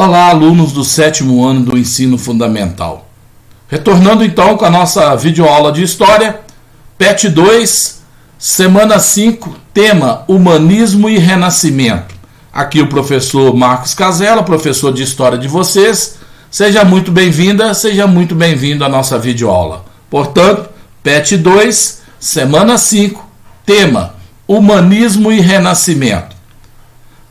Olá, alunos do 7º ano do ensino fundamental. Retornando então com a nossa videoaula de História, PET 2, semana 5, tema Humanismo e Renascimento. Aqui o professor Marcos Casella, professor de História de vocês. Seja muito bem-vinda, seja muito bem-vindo à nossa videoaula. Portanto, PET 2, semana 5, tema Humanismo e Renascimento.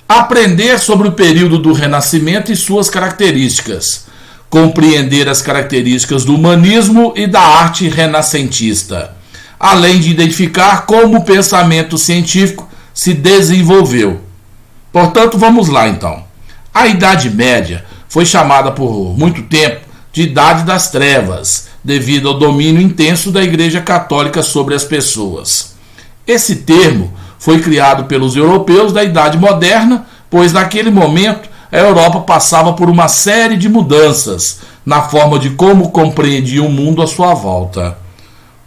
Aprender sobre o período do Renascimento e suas características. Compreender as características do humanismo e da arte renascentista. Além de identificar como o pensamento científico se desenvolveu. Portanto, vamos lá então. A Idade Média foi chamada por muito tempo de Idade das Trevas, devido ao domínio intenso da Igreja Católica sobre as pessoas. Esse termo foi criado pelos europeus da Idade Moderna, pois naquele momento a Europa passava por uma série de mudanças na forma de como compreendia o mundo à sua volta.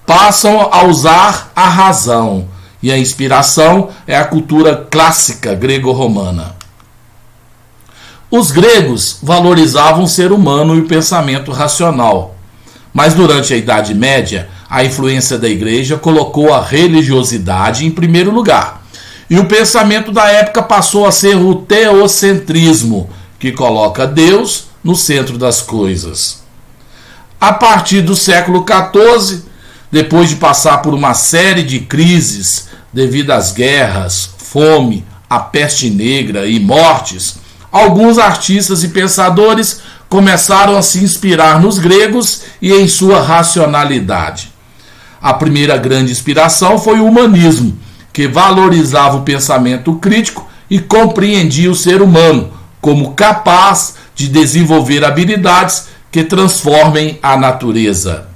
Passam a usar a razão, e a inspiração é a cultura clássica grego-romana. Os gregos valorizavam o ser humano e o pensamento racional, mas durante a Idade Média, a influência da Igreja colocou a religiosidade em primeiro lugar. E o pensamento da época passou a ser o teocentrismo, que coloca Deus no centro das coisas. A partir do século XIV, depois de passar por uma série de crises devido às guerras, fome, a peste negra e mortes, alguns artistas e pensadores começaram a se inspirar nos gregos e em sua racionalidade. A primeira grande inspiração foi o humanismo, que valorizava o pensamento crítico e compreendia o ser humano como capaz de desenvolver habilidades que transformem a natureza.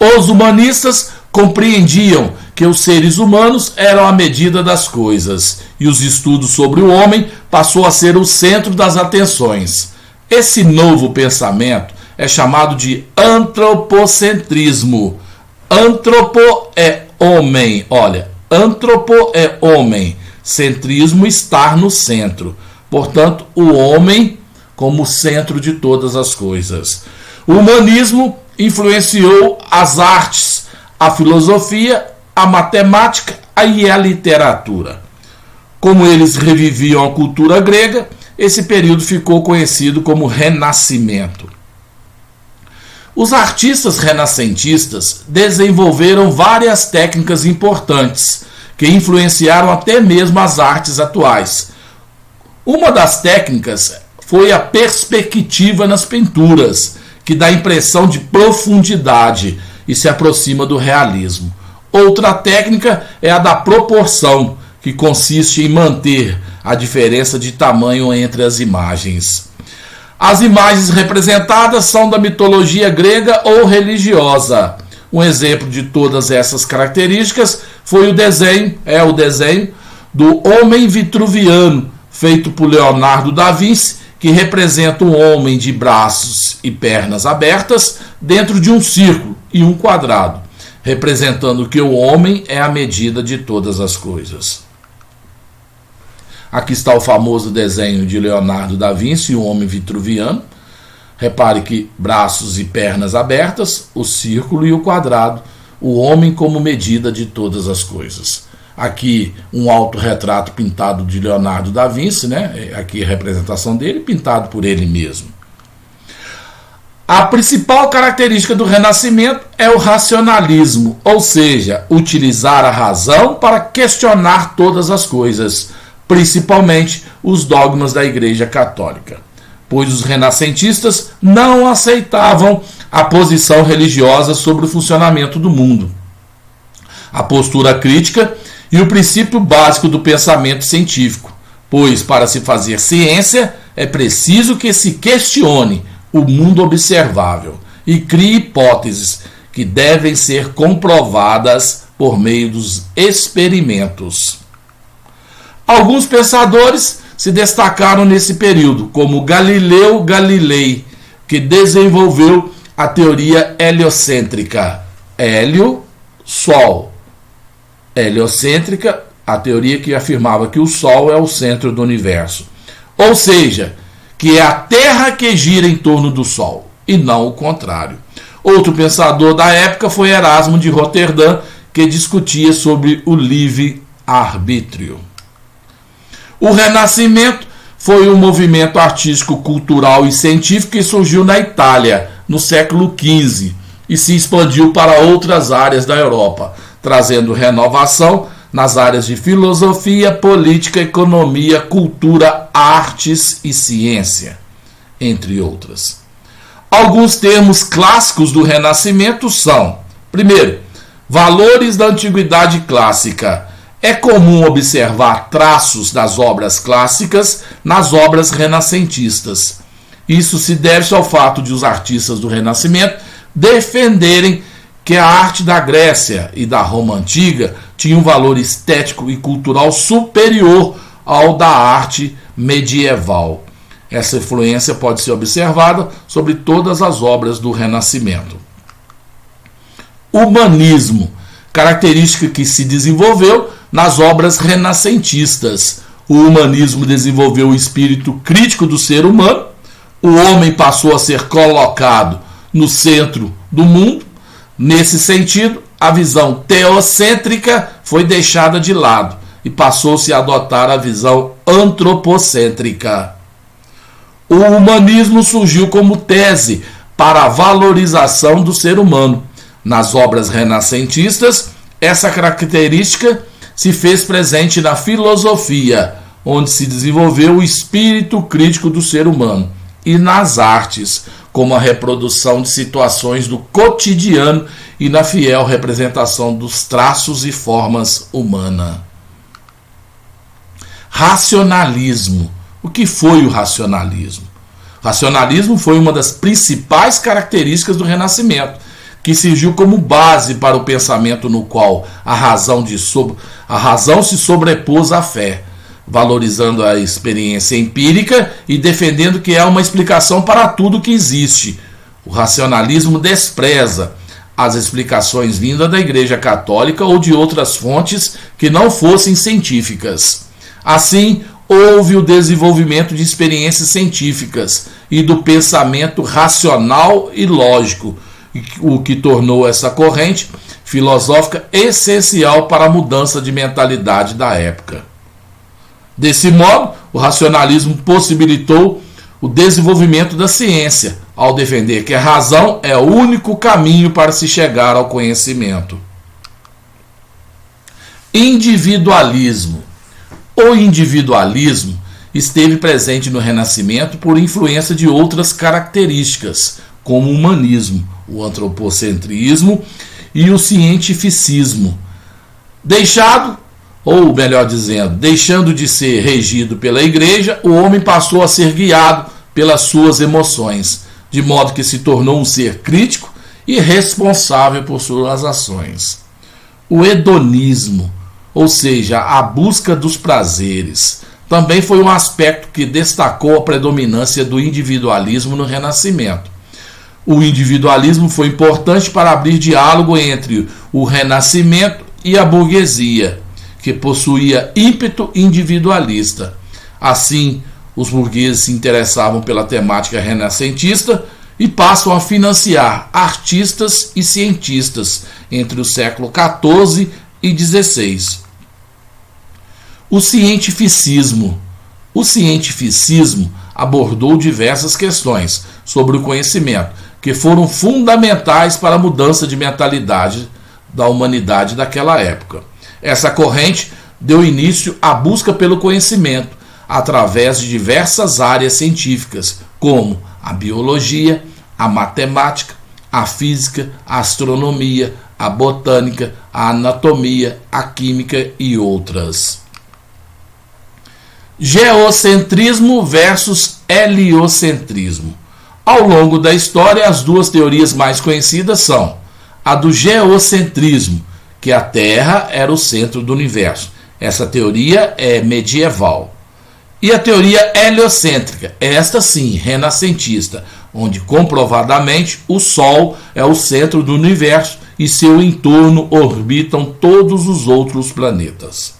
Os humanistas compreendiam que os seres humanos eram a medida das coisas e os estudos sobre o homem passou a ser o centro das atenções. Esse novo pensamento é chamado de antropocentrismo. Antropo é homem, olha, antropo é homem, centrismo estar no centro. Portanto, o homem como centro de todas as coisas. O humanismo influenciou as artes, a filosofia, a matemática e a literatura. Como eles reviviam a cultura grega, esse período ficou conhecido como Renascimento. Os artistas renascentistas desenvolveram várias técnicas importantes que influenciaram até mesmo as artes atuais. Uma das técnicas foi a perspectiva nas pinturas, que dá a impressão de profundidade e se aproxima do realismo. Outra técnica é a da proporção, que consiste em manter a diferença de tamanho entre as imagens. As imagens representadas são da mitologia grega ou religiosa. Um exemplo de todas essas características foi o desenho do Homem Vitruviano, feito por Leonardo da Vinci, que representa um homem de braços e pernas abertas dentro de um círculo e um quadrado, representando que o homem é a medida de todas as coisas. Aqui está o famoso desenho de Leonardo da Vinci, o Homem Vitruviano. Repare que braços e pernas abertas, o círculo e o quadrado, o homem como medida de todas as coisas. Aqui um autorretrato pintado de Leonardo da Vinci, né? Aqui a representação dele, pintado por ele mesmo. A principal característica do Renascimento é o racionalismo, ou seja, utilizar a razão para questionar todas as coisas, principalmente os dogmas da Igreja Católica, pois os renascentistas não aceitavam a posição religiosa sobre o funcionamento do mundo, a postura crítica e o princípio básico do pensamento científico, pois para se fazer ciência é preciso que se questione o mundo observável e crie hipóteses que devem ser comprovadas por meio dos experimentos. Alguns pensadores se destacaram nesse período, como Galileu Galilei, que desenvolveu a teoria heliocêntrica. Hélio, Sol. Heliocêntrica, a teoria que afirmava que o Sol é o centro do universo. ou seja, que é a Terra que gira em torno do Sol, e não o contrário. Outro pensador da época foi Erasmo de Roterdã, que discutia sobre o livre-arbítrio. O Renascimento foi um movimento artístico, cultural e científico que surgiu na Itália no século XV e se expandiu para outras áreas da Europa, trazendo renovação nas áreas de filosofia, política, economia, cultura, artes e ciência, entre outras. Alguns termos clássicos do Renascimento são: primeiro, valores da antiguidade clássica. É comum observar traços das obras clássicas nas obras renascentistas. Isso se deve ao fato de os artistas do Renascimento defenderem que a arte da Grécia e da Roma antiga tinha um valor estético e cultural superior ao da arte medieval. Essa influência pode ser observada sobre todas as obras do Renascimento. Humanismo, característica que se desenvolveu nas obras renascentistas. O humanismo desenvolveu o espírito crítico do ser humano, o homem passou a ser colocado no centro do mundo. Nesse sentido, a visão teocêntrica foi deixada de lado e passou-se a adotar a visão antropocêntrica. O humanismo surgiu como tese para a valorização do ser humano. Nas obras renascentistas, essa característica se fez presente na filosofia, onde se desenvolveu o espírito crítico do ser humano, e nas artes, como a reprodução de situações do cotidiano e na fiel representação dos traços e formas humanas. Racionalismo. O que foi o racionalismo? O racionalismo foi uma das principais características do Renascimento, que surgiu como base para o pensamento no qual a razão se sobrepôs à fé, valorizando a experiência empírica e defendendo que há uma explicação para tudo que existe. O racionalismo despreza as explicações vindas da Igreja Católica ou de outras fontes que não fossem científicas. Assim, houve o desenvolvimento de experiências científicas e do pensamento racional e lógico, o que tornou essa corrente filosófica essencial para a mudança de mentalidade da época. Desse modo, o racionalismo possibilitou o desenvolvimento da ciência, ao defender que a razão é o único caminho para se chegar ao conhecimento. Individualismo. O individualismo esteve presente no Renascimento por influência de outras características, como o humanismo, o antropocentrismo e o cientificismo. Deixando de ser regido pela Igreja, o homem passou a ser guiado pelas suas emoções, de modo que se tornou um ser crítico e responsável por suas ações. O hedonismo, ou seja, a busca dos prazeres, também foi um aspecto que destacou a predominância do individualismo no Renascimento. O individualismo foi importante para abrir diálogo entre o Renascimento e a burguesia, que possuía ímpeto individualista. Assim, os burgueses se interessavam pela temática renascentista e passam a financiar artistas e cientistas entre o século XIV e XVI. O cientificismo. O cientificismo abordou diversas questões sobre o conhecimento, que foram fundamentais para a mudança de mentalidade da humanidade daquela época. Essa corrente deu início à busca pelo conhecimento através de diversas áreas científicas, como a biologia, a matemática, a física, a astronomia, a botânica, a anatomia, a química e outras. Geocentrismo versus heliocentrismo. Ao longo da história, as duas teorias mais conhecidas são a do geocentrismo, que a Terra era o centro do universo. Essa teoria é medieval. E a teoria heliocêntrica, esta sim, renascentista, onde comprovadamente o Sol é o centro do universo e seu entorno orbitam todos os outros planetas.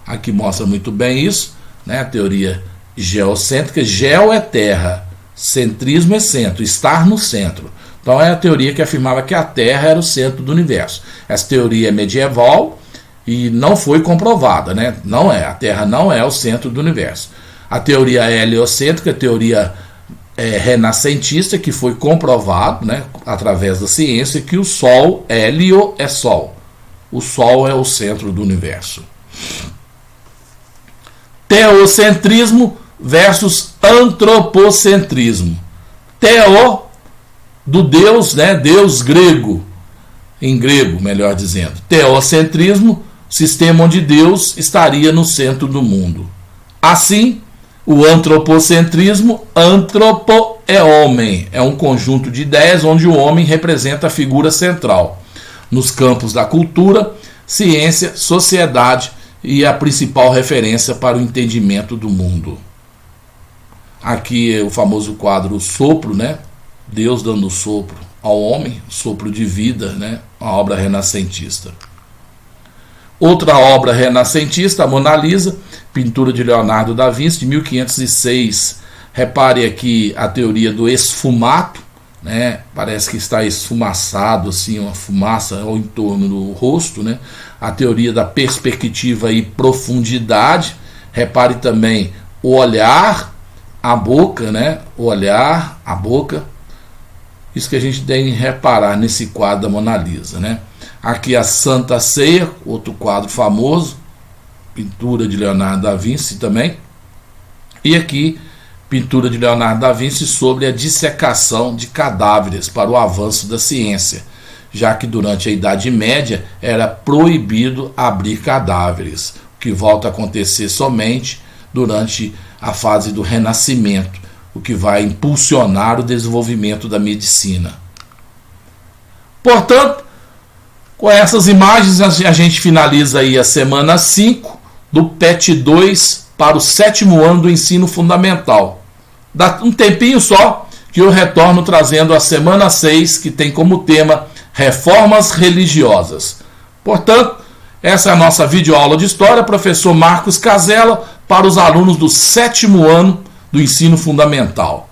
Aqui mostra muito bem isso, né? A teoria geocêntrica. Geo é terra, centrismo é centro, estar no centro. Então é a teoria que afirmava que a Terra era o centro do universo. Essa teoria é medieval e não foi comprovada, né? Não é, a Terra não é o centro do universo. A teoria heliocêntrica, a teoria renascentista, que foi comprovado, né, através da ciência, que o Sol, hélio é Sol. O Sol é o centro do universo. Teocentrismo versus antropocentrismo. Teo, do Deus, né? Deus grego, em grego, melhor dizendo. Teocentrismo, sistema onde Deus estaria no centro do mundo. Assim, o antropocentrismo, antropo é homem, é um conjunto de ideias onde o homem representa a figura central, nos campos da cultura, ciência, sociedade e a principal referência para o entendimento do mundo. Aqui é o famoso quadro Sopro, né? Deus dando sopro ao homem, sopro de vida, né? Uma obra renascentista. Outra obra renascentista, a Mona Lisa, pintura de Leonardo da Vinci, de 1506. Repare aqui a teoria do esfumato, né? Parece que está esfumaçado, assim, uma fumaça ao entorno do rosto, né? A teoria da perspectiva e profundidade. Repare também o olhar, a boca, né? O olhar, a boca. Isso que a gente tem que reparar nesse quadro da Mona Lisa, né? Aqui a Santa Ceia, outro quadro famoso, pintura de Leonardo da Vinci também. E aqui, pintura de Leonardo da Vinci sobre a dissecação de cadáveres para o avanço da ciência, já que durante a Idade Média era proibido abrir cadáveres, o que volta a acontecer somente durante a fase do Renascimento, o que vai impulsionar o desenvolvimento da medicina. Portanto, com essas imagens a gente finaliza aí a semana 5 do PET 2 para o 7º ano do ensino fundamental. Dá um tempinho só que eu retorno trazendo a semana 6, que tem como tema reformas religiosas. Portanto, essa é a nossa videoaula de história, professor Marcos Casella, para os alunos do 7º ano do ensino fundamental.